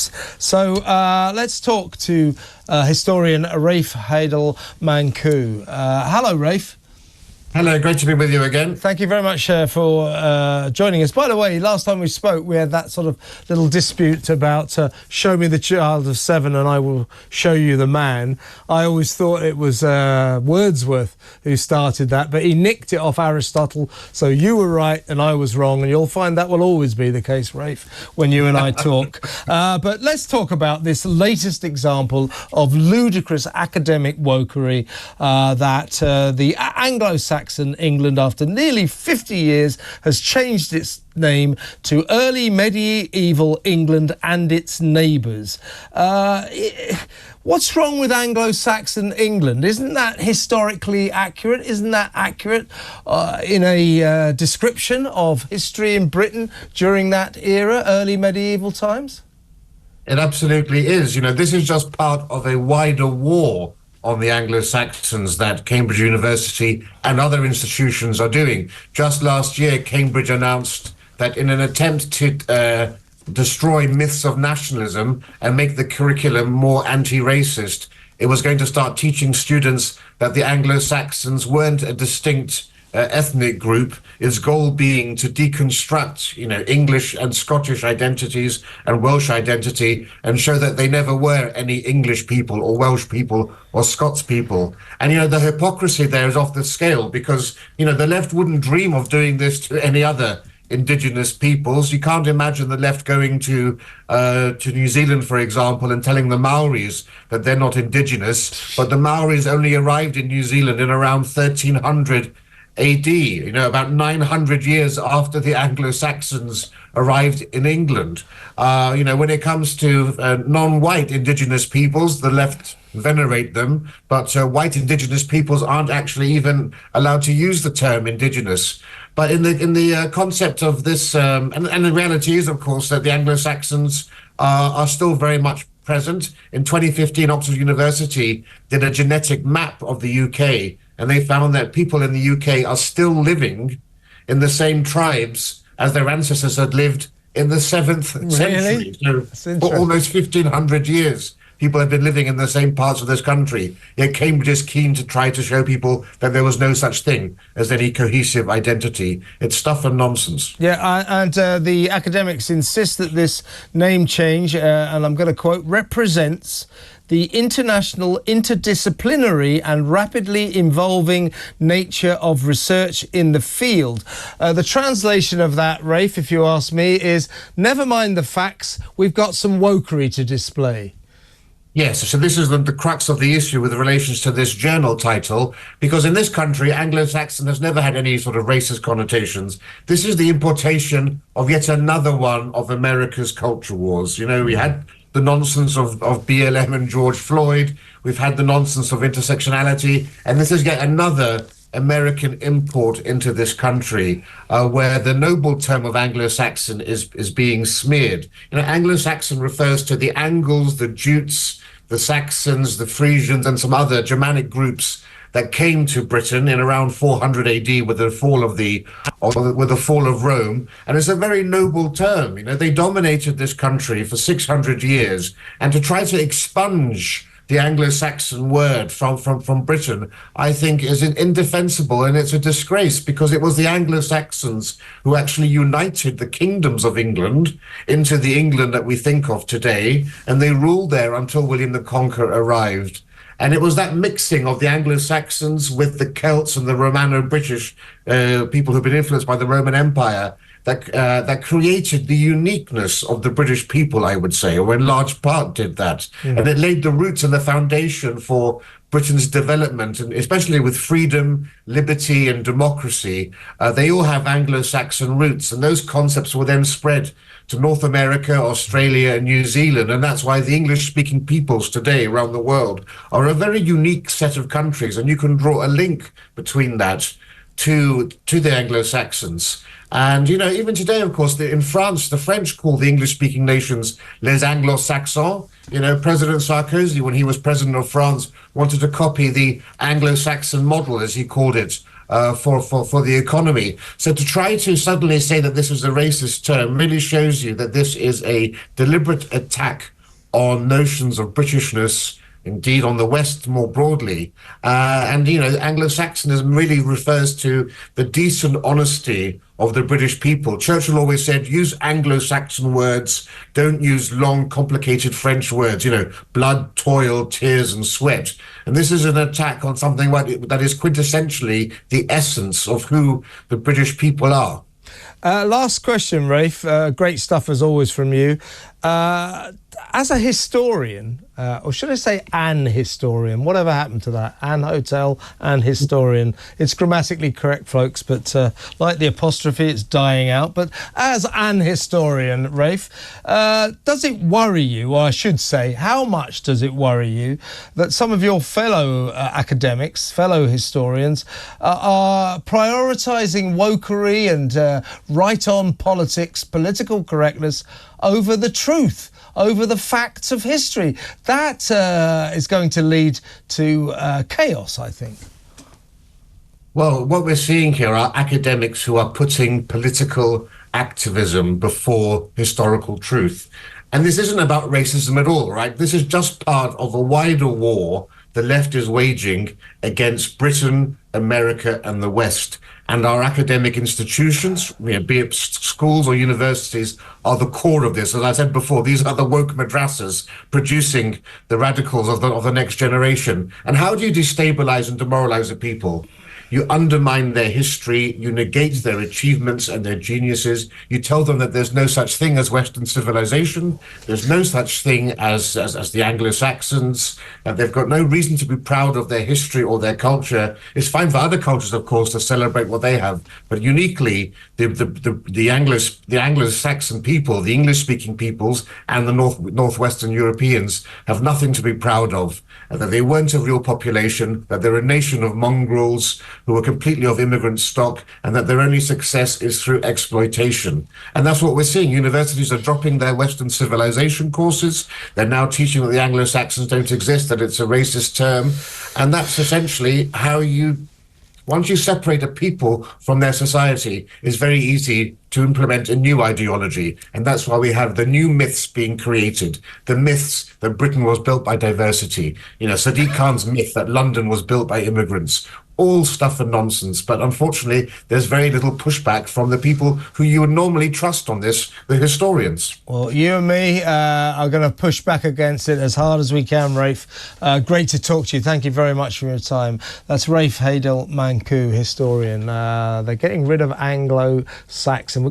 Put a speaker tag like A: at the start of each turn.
A: interests. So let's talk to historian Rafe Heidel Mankoo. Hello, Rafe.
B: Hello, great to be with you again.
A: Thank you very much for joining us. By the way, last time we spoke, we had that sort of little dispute about show me the child of 7 and I will show you the man. I always thought it was Wordsworth who started that, but he nicked it off Aristotle. So you were right and I was wrong, and you'll find that will always be the case, Rafe, when you and I talk. But let's talk about this latest example of ludicrous academic wokery that the Anglo-Saxon England, after nearly 50 years, has changed its name to early medieval England and its neighbours. What's wrong with Anglo-Saxon England? Isn't that historically accurate? Isn't that accurate in a description of history in Britain during that era, early medieval times?
B: It absolutely is. You know, this is just part of a wider war on the Anglo-Saxons that Cambridge University and other institutions are doing. Just last year, Cambridge announced that in an attempt to destroy myths of nationalism and make the curriculum more anti-racist, it was going to start teaching students that the Anglo-Saxons weren't a distinct ethnic group, its goal being to deconstruct, you know, English and Scottish identities and Welsh identity and show that they never were any English people or Welsh people or Scots people. And, you know, the hypocrisy there is off the scale because, you know, the left wouldn't dream of doing this to any other indigenous peoples. You can't imagine the left going to New Zealand, for example, and telling the Maoris that they're not indigenous, but the Maoris only arrived in New Zealand in around 1300 AD, you know, about 900 years after the Anglo-Saxons arrived in England. You know, when it comes to non-white indigenous peoples, the left venerate them, but white indigenous peoples aren't actually even allowed to use the term indigenous. But in the concept of this, and the reality is, of course, that the Anglo-Saxons are still very much present. In 2015, Oxford University did a genetic map of the UK, and they found that people in the UK are still living in the same tribes as their ancestors had lived in the 7th century. So for almost 1,500 years, people have been living in the same parts of this country. Yet Cambridge is keen to try to show people that there was no such thing as any cohesive identity. It's stuff and nonsense.
A: Yeah, and the academics insist that this name change, and I'm going to quote, represents the international, interdisciplinary and rapidly evolving nature of research in the field. The translation of that, Rafe, if you ask me, is never mind the facts, we've got some wokery to display.
B: Yes, so this is the crux of the issue with relations to this journal title, because in this country, Anglo-Saxon has never had any sort of racist connotations. This is the importation of yet another one of America's culture wars. You know, we had the nonsense of BLM and George Floyd. We've had the nonsense of intersectionality. And this is yet another American import into this country where the noble term of Anglo-Saxon is being smeared. You know, Anglo-Saxon refers to the Angles, the Jutes, the Saxons, the Frisians, and some other Germanic groups that came to Britain in around 400 AD with the fall of Rome, and it's a very noble term. You know, they dominated this country for 600 years, and to try to expunge the Anglo-Saxon word from Britain, I think, is indefensible, and it's a disgrace because it was the Anglo-Saxons who actually united the kingdoms of England into the England that we think of today, and they ruled there until William the Conqueror arrived. And it was that mixing of the Anglo-Saxons with the Celts and the Romano-British people who've been influenced by the Roman Empire that created the uniqueness of the British people, I would say, or in large part did that. And it laid the roots and the foundation for Britain's development, and especially with freedom, liberty, and democracy. They all have Anglo-Saxon roots, and those concepts were then spread to North America, Australia, and New Zealand. And that's why the English-speaking peoples today around the world are a very unique set of countries. And you can draw a link between that to the Anglo-Saxons. And, you know, even today, of course, in France, the French call the English-speaking nations les Anglo-Saxons. You know, President Sarkozy, when he was president of France, wanted to copy the Anglo-Saxon model, as he called it, for the economy. So to try to suddenly say that this is a racist term really shows you that this is a deliberate attack on notions of Britishness, indeed on the West more broadly. And, you know, Anglo-Saxonism really refers to the decent honesty of the British people. Churchill always said, use Anglo-Saxon words, don't use long, complicated French words, you know, blood, toil, tears, and sweat. And this is an attack on something that is quintessentially the essence of who the British people are.
A: Last question, Rafe. Great stuff as always from you. As a historian, or should I say an historian, whatever happened to that? An hotel, an historian. It's grammatically correct, folks, but like the apostrophe, it's dying out. But as an historian, Rafe, does it worry you, or I should say, how much does it worry you that some of your fellow academics, fellow historians, are prioritising wokery and right-on politics, political correctness, over the truth, over the facts of history? That is going to lead to chaos, I think.
B: Well, what we're seeing here are academics who are putting political activism before historical truth. And this isn't about racism at all, right? This is just part of a wider war the left is waging against Britain, America, and the West. And our academic institutions, you know, be it schools or universities, are the core of this. As I said before, these are the woke madrasas producing the radicals of the next generation. And how do you destabilize and demoralize a people? You undermine their history, you negate their achievements and their geniuses. You tell them that there's no such thing as Western civilization. There's no such thing as the Anglo-Saxons. They've got no reason to be proud of their history or their culture. It's fine for other cultures, of course, to celebrate what they have. But uniquely, the Anglo-Saxon people, the English-speaking peoples, and the Northwestern Europeans have nothing to be proud of. That they weren't a real population, that they're a nation of mongrels who are completely of immigrant stock, and that their only success is through exploitation. And that's what we're seeing. Universities are dropping their Western civilization courses. They're now teaching that the Anglo-Saxons don't exist, that it's a racist term. And that's essentially how once you separate a people from their society, it's very easy to implement a new ideology. And that's why we have the new myths being created. The myths that Britain was built by diversity. You know, Sadiq Khan's myth that London was built by immigrants. All stuff and nonsense. But unfortunately, there's very little pushback from the people who you would normally trust on this, the historians.
A: Well, you and me are going to push back against it as hard as we can, Rafe. Great to talk to you. Thank you very much for your time. That's Rafe Haidel-Mankoo, historian. They're getting rid of Anglo-Saxon.